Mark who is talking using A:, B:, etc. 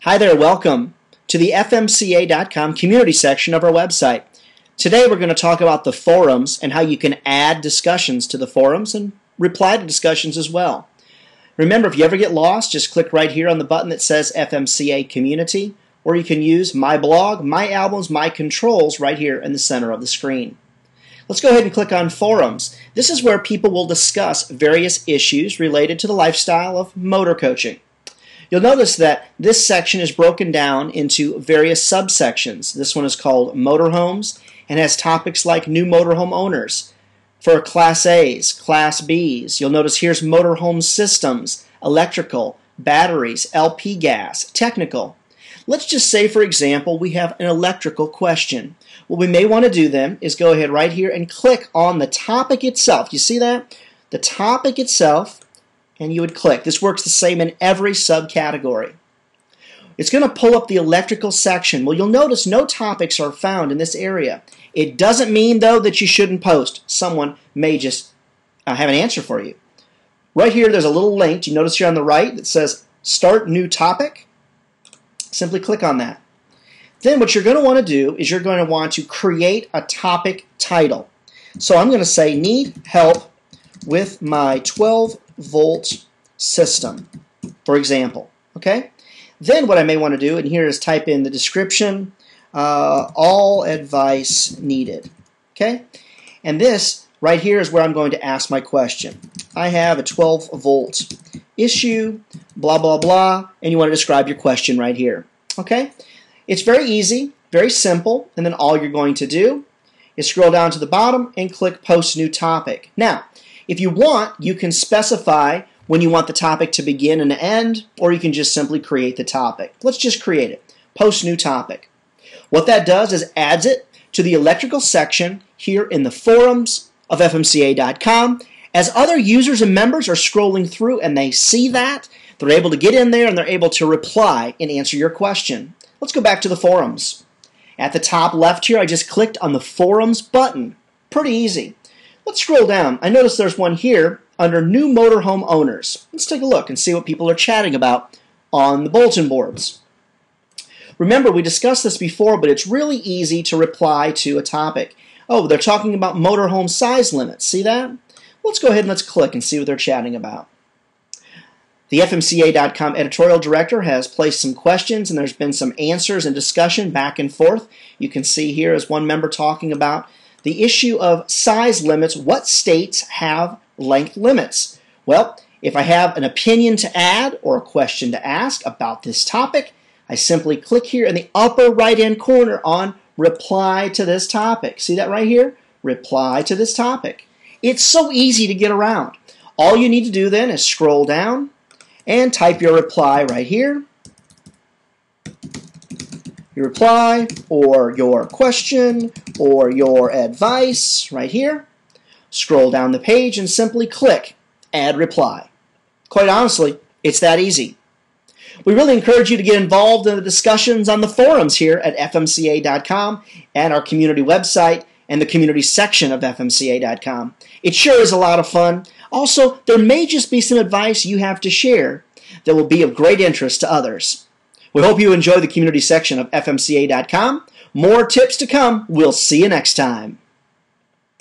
A: Hi there, welcome to the FMCA.com community section of our website. Today we're going to talk about the forums and how you can add discussions to the forums and reply to discussions as well. Remember, if you ever get lost, just click right here on the button that says FMCA Community, or you can use My Blog, My Albums, My Controls right here in the center of the screen. Let's go ahead and click on Forums. This is where people will discuss various issues related to the lifestyle of motor coaching. You'll notice that this section is broken down into various subsections. This one is called Motorhomes and has topics like new motorhome owners for Class A's, Class B's. You'll notice here's motorhome systems, electrical, batteries, LP gas, technical. Let's just say, for example, we have an electrical question. What we may want to do then is go ahead right here and click on the topic itself. You see that? The topic itself, and you would click. This works the same in every subcategory. It's going to pull up the electrical section. Well, you'll notice no topics are found in this area. It doesn't mean, though, that you shouldn't post. Someone may just have an answer for you. Right here, there's a little link. You notice here on the right that says Start New Topic. Simply click on that. Then what you're going to want to do is you're going to want to create a topic title. So I'm going to say, Need help with my 12-volt system, for example. Okay? Then what I may want to do, and here is type in the description, all advice needed. Okay? And this right here is where I'm going to ask my question. I have a 12-volt issue, blah, blah, blah, and you want to describe your question right here. Okay? It's very easy, very simple, and then all you're going to do is scroll down to the bottom and click Post New Topic. Now, if you want, you can specify when you want the topic to begin and end, or you can just simply create the topic. Let's just create it. Post New Topic. What that does is adds it to the electrical section here in the forums of FMCA.com. As other users and members are scrolling through and they see that, they're able to get in there and they're able to reply and answer your question. Let's go back to the forums. At the top left here, I just clicked on the Forums button. Pretty easy. Let's scroll down. I notice there's one here under New Motorhome Owners. Let's take a look and see what people are chatting about on the bulletin boards. Remember, we discussed this before, but it's really easy to reply to a topic. Oh, they're talking about motorhome size limits. See that? Let's go ahead and let's click and see what they're chatting about. The FMCA.com editorial director has placed some questions, and there's been some answers and discussion back and forth. You can see here is one member talking about the issue of size limits. What states have length limits? Well, if I have an opinion to add or a question to ask about this topic, I simply click here in the upper right-hand corner on Reply to this topic. See that right here? Reply to this topic. It's so easy to get around. All you need to do then is scroll down and type your reply right here. Your reply or your question or your advice right here. Scroll down the page and simply click Add Reply. Quite honestly, it's that easy. We really encourage you to get involved in the discussions on the forums here at FMCA.com and our community website and the community section of FMCA.com. It sure is a lot of fun. Also, there may just be some advice you have to share that will be of great interest to others. We hope you enjoy the community section of FMCA.com. More tips to come. We'll see you next time.